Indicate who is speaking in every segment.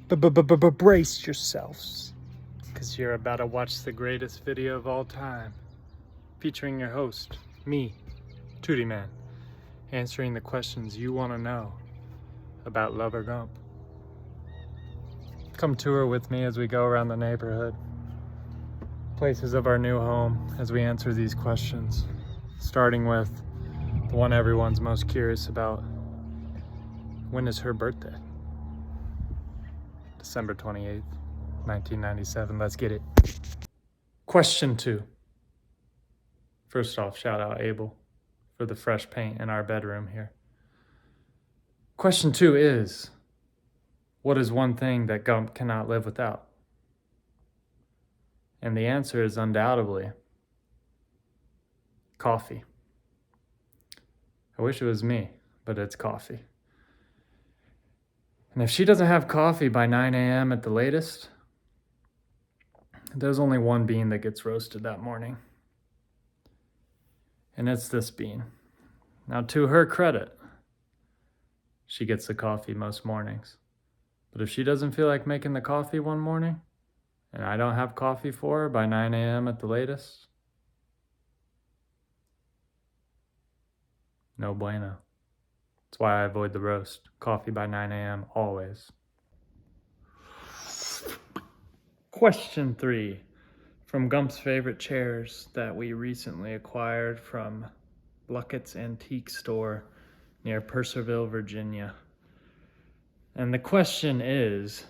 Speaker 1: Brace yourselves, because you're about to watch the greatest video of all time, featuring your host, me, Tootie Man, answering the questions you want to know about Lover Gump. Come tour with me as we go around the neighborhood, places of our new home, as we answer these questions, starting with the one everyone's most curious about. When is her birthday? December 28th, 1997. Let's get it. Question 2. First off, shout out Abel for the fresh paint in our bedroom here. Question 2 is, what is one thing that Gump cannot live without? And the answer is undoubtedly coffee. I wish it was me, but it's coffee. And if she doesn't have coffee by 9 a.m. at the latest, there's only one bean that gets roasted that morning. And it's this bean. Now, to her credit, she gets the coffee most mornings. But if she doesn't feel like making the coffee one morning, and I don't have coffee for her by 9 a.m. at the latest, no bueno. That's why I avoid the roast. Coffee by 9 a.m. always. Question 3. From Gump's favorite chairs that we recently acquired from Luckett's Antique Store near Purcellville, Virginia. And the question is,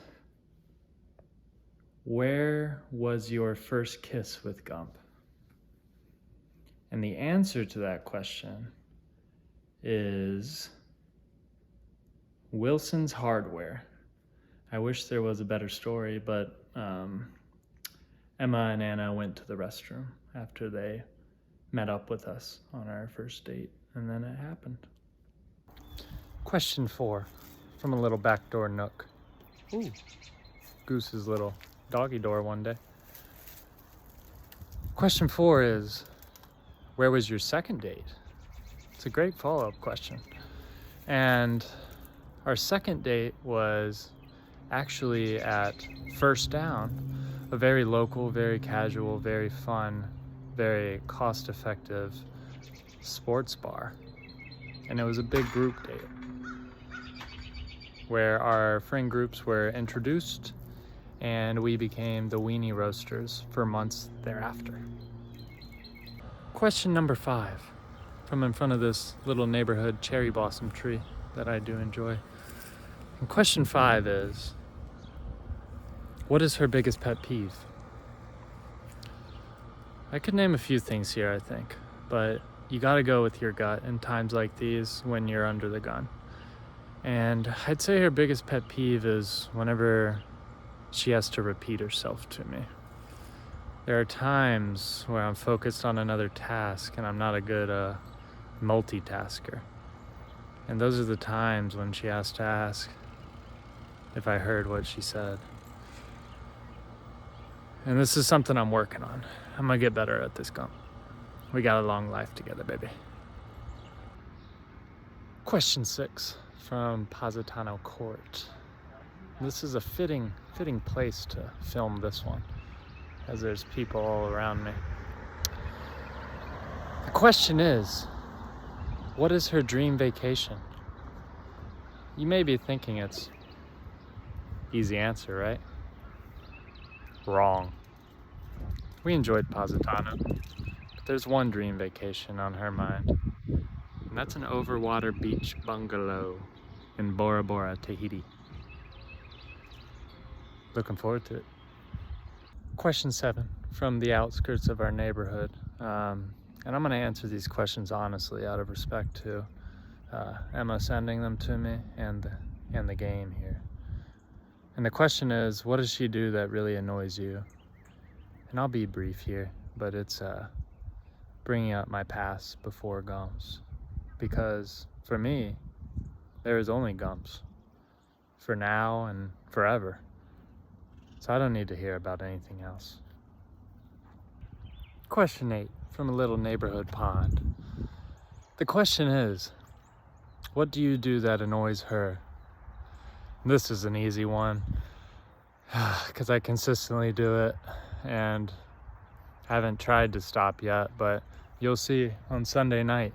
Speaker 1: where was your first kiss with Gump? And the answer to that question is Wilson's Hardware. I wish there was a better story, but Emma and Anna went to the restroom after they met up with us on our first date, and then it happened. Question 4, from a little backdoor nook. Ooh, Goose's little doggy door one day. Question 4 is, where was your second date? It's a great follow-up question. And our second date was actually at First Down, a very local, very casual, very fun, very cost-effective sports bar. And it was a big group date where our friend groups were introduced and we became the Weenie Roasters for months thereafter. Question number 5, from in front of this little neighborhood cherry blossom tree that I do enjoy. And question 5 is, what is her biggest pet peeve? I could name a few things here, I think, but you gotta go with your gut in times like these when you're under the gun. And I'd say her biggest pet peeve is whenever she has to repeat herself to me. There are times where I'm focused on another task and I'm not a good multitasker. And those are the times when she has to ask if I heard what she said. And this is something I'm working on. I'm gonna get better at this, Gump. We got a long life together, baby. Question 6, from Positano Court. This is a fitting place to film this one, as there's people all around me. The question is, what is her dream vacation? You may be thinking it's easy answer, right? Wrong. We enjoyed Positano, but there's one dream vacation on her mind, and that's an overwater beach bungalow in Bora Bora, Tahiti. Looking forward to it. Question 7, from the outskirts of our neighborhood. And I'm gonna answer these questions honestly out of respect to Emma sending them to me and the game here. And the question is, what does she do that really annoys you? And I'll be brief here, but it's bringing up my past before Gump's. Because for me, there is only Gump's. For now and forever. So I don't need to hear about anything else. Question 8, from a little neighborhood pond. The question is, what do you do that annoys her? This is an easy one. because I consistently do it and haven't tried to stop yet, but you'll see on Sunday night.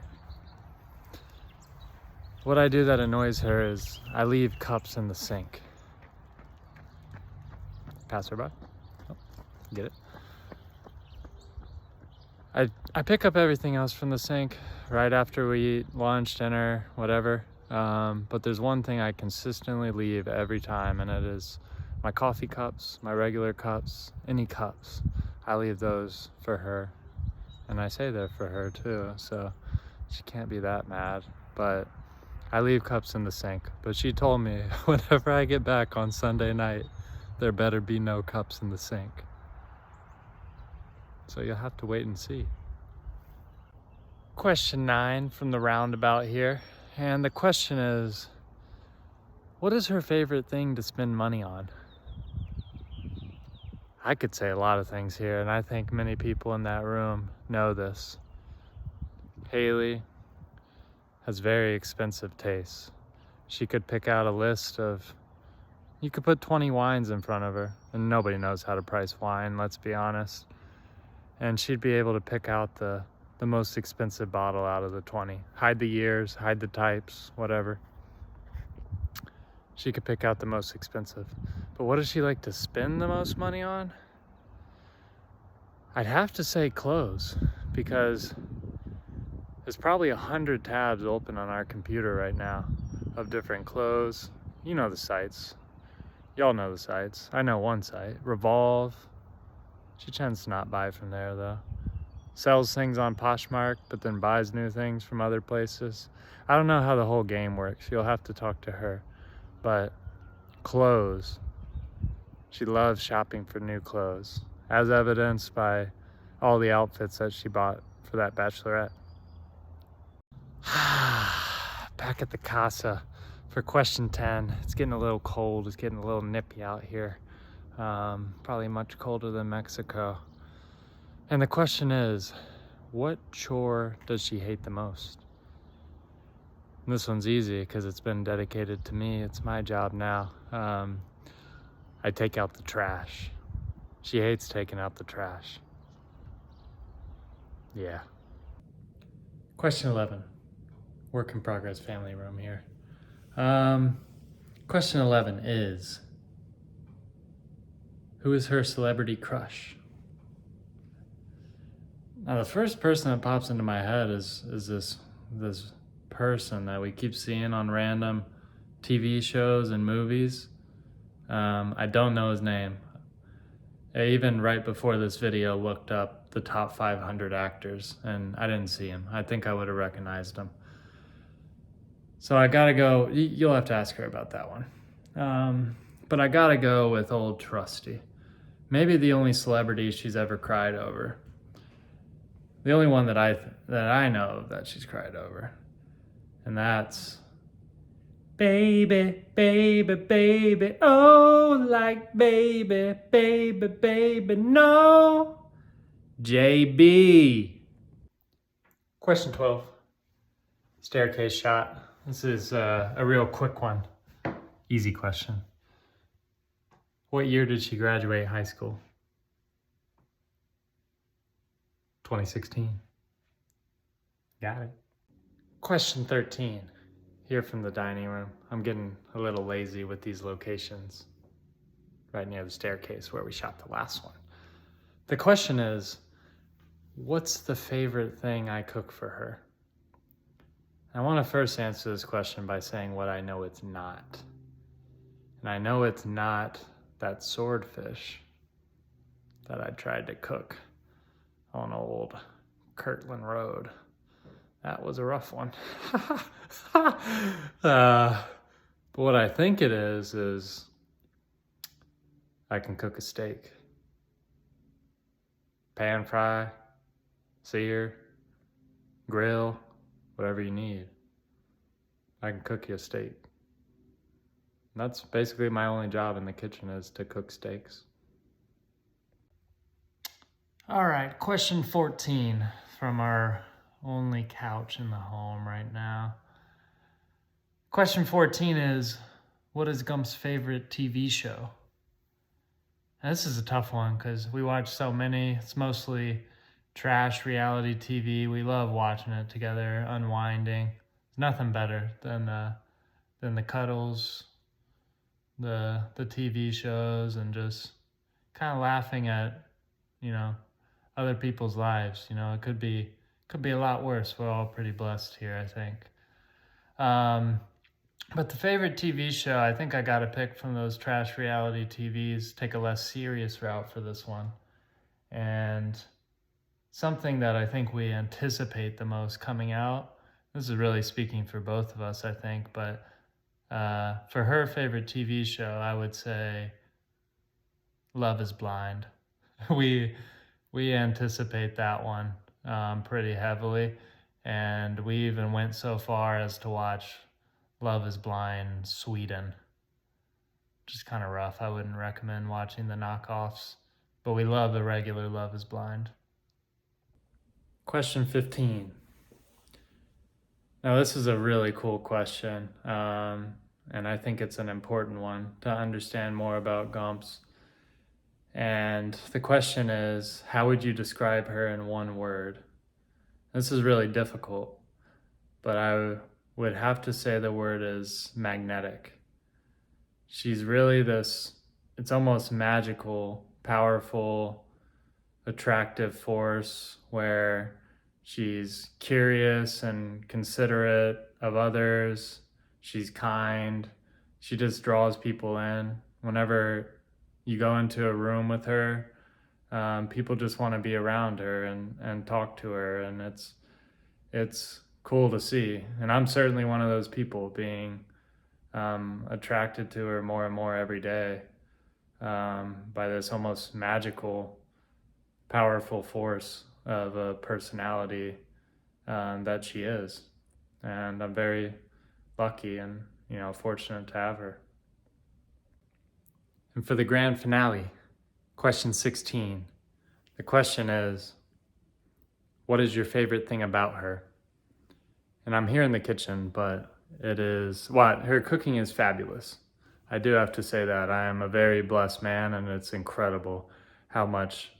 Speaker 1: What I do that annoys her is I leave cups in the sink. Pass her by. Oh, get it? I pick up everything else from the sink right after we eat lunch, dinner, whatever. But there's one thing I consistently leave every time, and it is my coffee cups, my regular cups, any cups. I leave those for her, and I say they're for her too, so she can't be that mad. But I leave cups in the sink. But she told me whenever I get back on Sunday night, there better be no cups in the sink. So you'll have to wait and see. Question 9 from the roundabout here. And the question is, what is her favorite thing to spend money on? I could say a lot of things here, and I think many people in that room know this. Hayley has very expensive tastes. She could pick out a list of, you could put 20 wines in front of her, and nobody knows how to price wine, let's be honest. And she'd be able to pick out the most expensive bottle out of the 20. Hide the years, hide the types, whatever. She could pick out the most expensive. But what does she like to spend the most money on? I'd have to say clothes, because there's probably 100 tabs open on our computer right now of different clothes. You know the sites. Y'all know the sites. I know one site, Revolve. She tends to not buy from there though. Sells things on Poshmark, but then buys new things from other places. I don't know how the whole game works. You'll have to talk to her. But clothes. She loves shopping for new clothes, as evidenced by all the outfits that she bought for that bachelorette. Back at the casa for question 10. It's getting a little cold. It's getting a little nippy out here. Probably much colder than Mexico. And the question is, what chore does she hate the most? And this one's easy because it's been dedicated to me. It's my job now. I take out the trash. She hates taking out the trash. Yeah. Question 11. Work in progress family room here. Question 11 is, who is her celebrity crush? Now the first person that pops into my head is this person that we keep seeing on random TV shows and movies. I don't know his name. I even right before this video looked up the top 500 actors and I didn't see him. I think I would have recognized him. So I gotta go, you'll have to ask her about that one. But I gotta go with old Trusty. Maybe the only celebrity she's ever cried over. The only one that I know of that she's cried over. And that's baby, baby, baby, oh, like baby, baby, baby, no. JB. Question 12. Staircase shot. This is a real quick one. Easy question. What year did she graduate high school? 2016. Got it. Question 13. Here from the dining room. I'm getting a little lazy with these locations. Right near the staircase where we shot the last one. The question is, what's the favorite thing I cook for her? I want to first answer this question by saying what I know it's not. And I know it's not that swordfish that I tried to cook on old Kirtland Road. That was a rough one. But what I think it is I can cook a steak. Pan fry, sear, grill, whatever you need. I can cook you a steak. And that's basically my only job in the kitchen, is to cook steaks. All right, question 14 from our only couch in the home right now. Question 14 is, what is Gump's favorite TV show? And this is a tough one because we watch so many. It's mostly trash reality TV. We love watching it together, unwinding. There's nothing better than the cuddles, the TV shows, and just kind of laughing at, you know, other people's lives. You know, it could be a lot worse. We're all pretty blessed here, I think. But the favorite TV show, I think I got to pick from those trash reality TVs, take a less serious route for this one. And something that I think we anticipate the most coming out, this is really speaking for both of us, I think, but for her favorite TV show, I would say Love is Blind. we we anticipate that one pretty heavily, and we even went so far as to watch Love is Blind Sweden. Just kind of rough. I wouldn't recommend watching the knockoffs, but we love the regular Love is Blind. Question 15. Now, this is a really cool question, and I think it's an important one to understand more about Gumps. And the question is, how would you describe her in one word? This is really difficult, but I would have to say the word is magnetic. She's really this, it's almost magical, powerful, attractive force where she's curious and considerate of others. She's kind. She just draws people in. Whenever you go into a room with her, people just want to be around her and talk to her, and it's cool to see. And I'm certainly one of those people, being attracted to her more and more every day, by this almost magical, powerful force of a personality that she is. And I'm very lucky and fortunate to have her. And for the grand finale, question 16. The question is, what is your favorite thing about her? And I'm here in the kitchen, but her cooking is fabulous. I do have to say that. I am a very blessed man, and it's incredible how much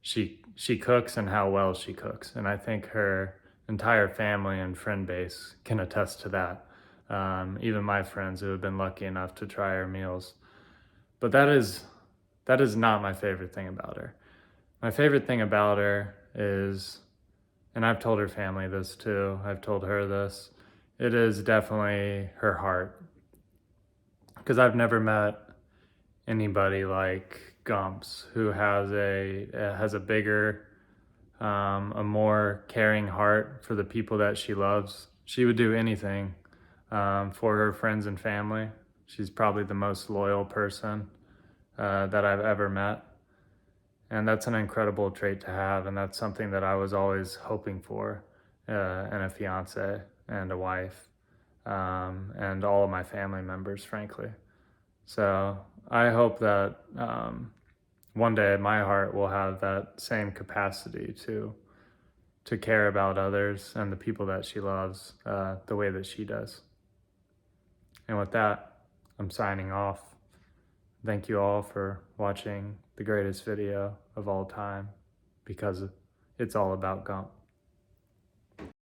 Speaker 1: she cooks and how well she cooks. And I think her entire family and friend base can attest to that. Even my friends who have been lucky enough to try her meals. But that is not my favorite thing about her. My favorite thing about her is, and I've told her family this too, I've told her this, it is definitely her heart. Because I've never met anybody like Gumps, who has a bigger, a more caring heart for the people that she loves. She would do anything for her friends and family. She's probably the most loyal person that I've ever met. And that's an incredible trait to have, and that's something that I was always hoping for in a fiance and a wife, and all of my family members, frankly. So I hope that one day my heart will have that same capacity to care about others and the people that she loves the way that she does. And with that, I'm signing off. Thank you all for watching the greatest video of all time, because it's all about Gump.